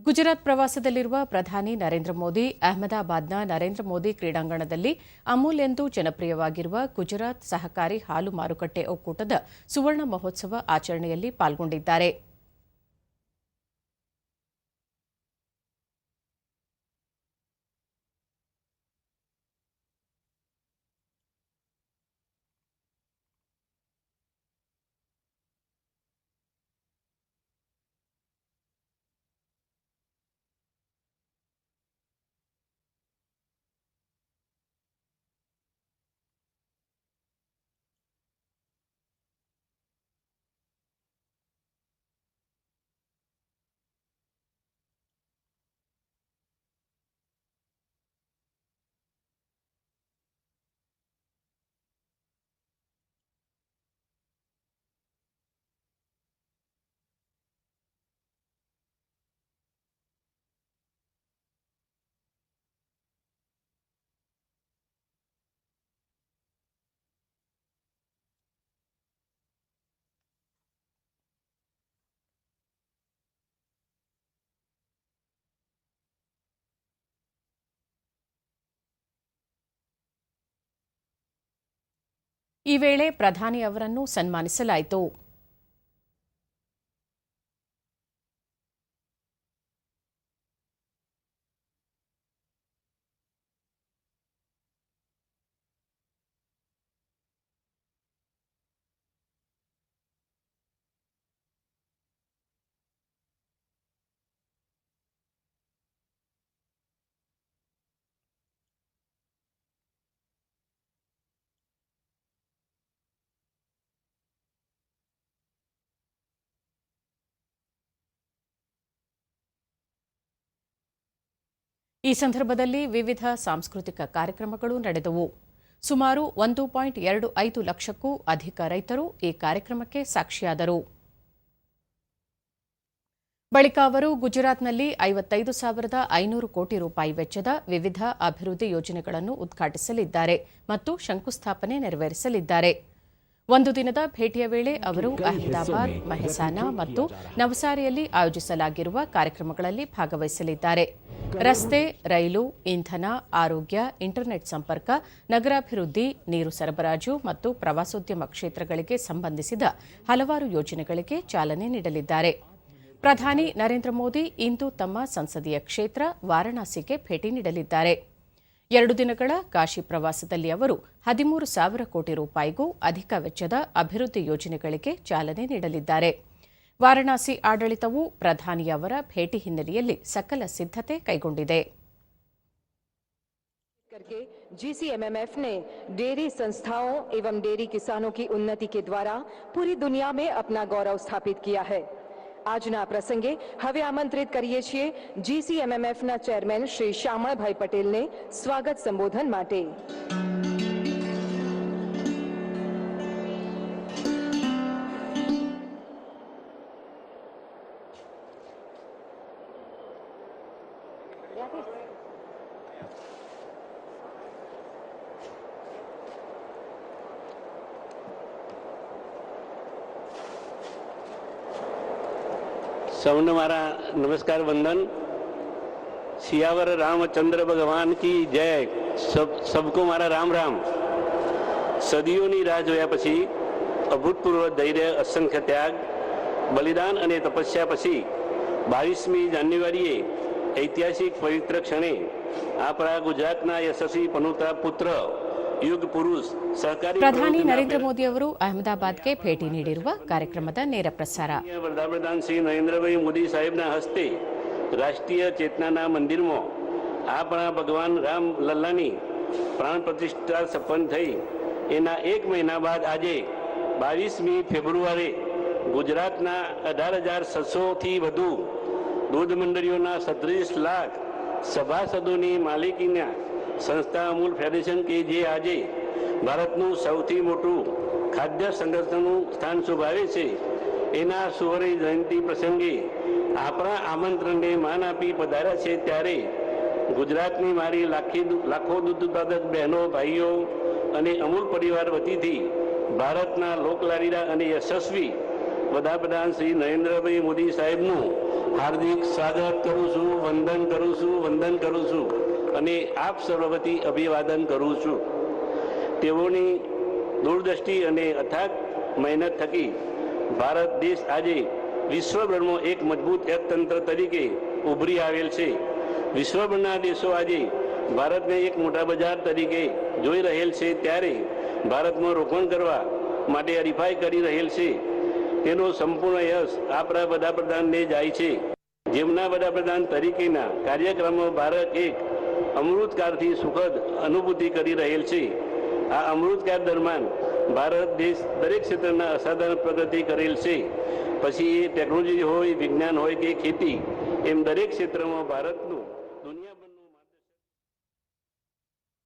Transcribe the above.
ಗುಜರಾತ್ ಪ್ರವಾಸದಲ್ಲಿರುವ ಪ್ರಧಾನಿ ನರೇಂದ್ರ ಮೋದಿ ಅಹಮದಾಬಾದ್ನ ನರೇಂದ್ರ ಮೋದಿ ಕ್ರೀಡಾಂಗಣದಲ್ಲಿ ಅಮೂಲ್ ಎಂದು ಜನಪ್ರಿಯವಾಗಿರುವ ಗುಜರಾತ್ ಸಹಕಾರಿ ಹಾಲು ಮಾರುಕಟ್ಟೆ ಒಕ್ಕೂಟದ ಸುವರ್ಣ ಮಹೋತ್ಸವ ಆಚರಣೆಯಲ್ಲಿ ಪಾಲ್ಗೊಂಡಿದ್ದಾರೆ. ಈ ವೇಳೆ ಪ್ರಧಾನಿ ಅವರನ್ನು ಸನ್ಮಾನಿಸಲಾಯಿತು. ಈ ಸಂದರ್ಭದಲ್ಲಿ ವಿವಿಧ ಸಾಂಸ್ಕೃತಿಕ ಕಾರ್ಯಕ್ರಮಗಳು ನಡೆದವು. ಸುಮಾರು 1.25 ಲಕ್ಷಕ್ಕೂ ಅಧಿಕ ರೈತರು ಈ ಕಾರ್ಯಕ್ರಮಕ್ಕೆ ಸಾಕ್ಷಿಯಾದರು. ಬಳಿಕ ಅವರು ಗುಜರಾತ್ನಲ್ಲಿ 55,500 ಕೋಟಿ ರೂಪಾಯಿ ವೆಚ್ಚದ ವಿವಿಧ ಅಭಿವೃದ್ಧಿ ಯೋಜನೆಗಳನ್ನು ಉದ್ಘಾಟಿಸಲಿದ್ದಾರೆ ಮತ್ತು ಶಂಕುಸ್ಥಾಪನೆ ನೆರವೇರಿಸಲಿದ್ದಾರೆ. ಒಂದು ದಿನದ ಭೇಟಿಯ ವೇಳೆ ಅವರು ಅಹಮದಾಬಾದ್, ಮೆಹಸಾನಾ ಮತ್ತು ನವಸಾರಿಯಲ್ಲಿ ಆಯೋಜಿಸಲಾಗಿರುವ ಕಾರ್ಯಕ್ರಮಗಳಲ್ಲಿ ಭಾಗವಹಿಸಲಿದ್ದಾರೆ. ರಸ್ತೆ, ರೈಲು, ಇಂಧನ, ಆರೋಗ್ಯ, ಇಂಟರ್ನೆಟ್ ಸಂಪರ್ಕ, ನಗರಾಭಿವೃದ್ಧಿ, ನೀರು ಸರಬರಾಜು ಮತ್ತು ಪ್ರವಾಸೋದ್ಯಮ ಕ್ಷೇತ್ರಗಳಿಗೆ ಸಂಬಂಧಿಸಿದ ಹಲವಾರು ಯೋಜನೆಗಳಿಗೆ ಚಾಲನೆ ನೀಡಲಿದ್ದಾರೆ. ಪ್ರಧಾನಿ ನರೇಂದ್ರ ಮೋದಿ ಇಂದು ತಮ್ಮ ಸಂಸದೀಯ ಕ್ಷೇತ್ರ ವಾರಾಣಸಿಗೆ ಭೇಟಿ ನೀಡಲಿದ್ದಾರೆ. 2 ದಿನಗಳ ಕಾಶಿ ಪ್ರವಾಸದಲ್ಲಿ ಅವರು 13,000 ಕೋಟಿ ರೂಪಾಯಿಗೂ ಅಧಿಕ ವೆಚ್ಚದ ಅಭಿವೃದ್ಧಿ ಯೋಜನೆಗಳಿಗೆ ಚಾಲನೆ ನೀಡಲಿದ್ದಾರೆ. ವಾರಾಣಸಿ ಆಡಳಿತವು ಪ್ರಧಾನಿಯವರ ಭೇಟಿ ಹಿನ್ನೆಲೆಯಲ್ಲಿ ಸಕಲ ಸಿದ್ಧತೆ ಕೈಗೊಂಡಿದೆ. GCMMF ने डेयरी संस्थाओं एवं डेयरी किसानों की उन्नति के द्वारा पूरी दुनिया में अपना गौरव स्थापित किया है. આજના પ્રસંગે હવે આમંત્રિત કરીએ છીએ GCMMFના ચેરમેન શ્રી શ્યામળભાઈ પટેલને સ્વાગત સંબોધન માટે. सबने मारा नमस्कार वंदन. सियावर रामचंद्र भगवान की जय. सबको मारा राम राम. सदियों राह जोया पछी अभूतपूर्व धैर्य, असंख्य त्याग, बलिदान અને તપસ્યા પછી 22મી જાન્યુઆરીએ ઐતિહાસિક પવિત્ર ક્ષણે આપણા ગુજરાતના યશસ્વી પનોતા પુત્ર ಯುಗ ಪುರುಷ ಸಹಕಾರಿ ಪ್ರಧಾನಿ ನರೇಂದ್ರ ಮೋದಿ ಅವರು ಅಹಮದಾಬಾದ್ಗೆ ಭೇಟಿ ನೀಡಿರುವ ಕಾರ್ಯಕ್ರಮದ ನೇರ ಪ್ರಸಾರ. વડાપ્રધાન શ્રી નરેન્દ્રભાઈ મોદી સાહેબના હસ્તે રાષ્ટ્રીય ચેતનાના મંદિરમાં આપણા ભગવાન રામ લલ્લાની પ્રાણ પ્રતિષ્ઠા સંપન્ન થઈ એના 1 મહિના બાદ આજે 22મી ફેબ્રુઆરી ગુજરાતના 18,600 થી વધુ દૂધ મંડળીઓના 37 લાખ સભાસદોની માલિકીના સંસ્થા અમૂલ ફેડરેશન કે જે આજે ભારતનું સૌથી મોટું ખાદ્ય સંગઠનનું સ્થાન શોભાવે છે એના સુવર્ણ જયંતિ પ્રસંગે આપણા આમંત્રણને માન આપી પધાર્યા છે ત્યારે ગુજરાતની મારી લાખો દૂધ ઉત્પાદક બહેનો, ભાઈઓ અને અમૂલ પરિવાર વતીથી ભારતના લોકલાડીલા અને યશસ્વી વડાપ્રધાન શ્રી નરેન્દ્રભાઈ મોદી સાહેબનું હાર્દિક સ્વાગત કરું છું, વંદન કરું છું અને આપ સર્વ વતી અભિવાદન કરું છું. તેઓની દૂરદ્રષ્ટિ અને અથાગ મહેનત થકી ભારત દેશ આજે વિશ્વભરમાં એક મજબૂત અર્થતંત્ર તરીકે ઉભરી આવેલ છે. વિશ્વભરના દેશો આજે ભારતને એક મોટા બજાર તરીકે જોઈ રહેલ છે, ત્યારે ભારતમાં રોકાણ કરવા માટે હરીફાઈ કરી રહેલ છે. તેનો સંપૂર્ણ યશ આપણા વડાપ્રધાનને જાય છે, જેમના વડાપ્રધાન તરીકેના કાર્યક્રમો ભારત એક અમૃતકાળથી સુખદ અનુભૂતિ કરી રહેલ છે. આ અમૃતકાળ દરમિયાન ભારત દેશ દરેક ક્ષેત્રના અસાધારણ પ્રગતિ કરેલ છે. પછી એ ટેકનોલોજી હોય, વિજ્ઞાન હોય કે ખેતી, એમ દરેક ક્ષેત્રમાં ભારતનું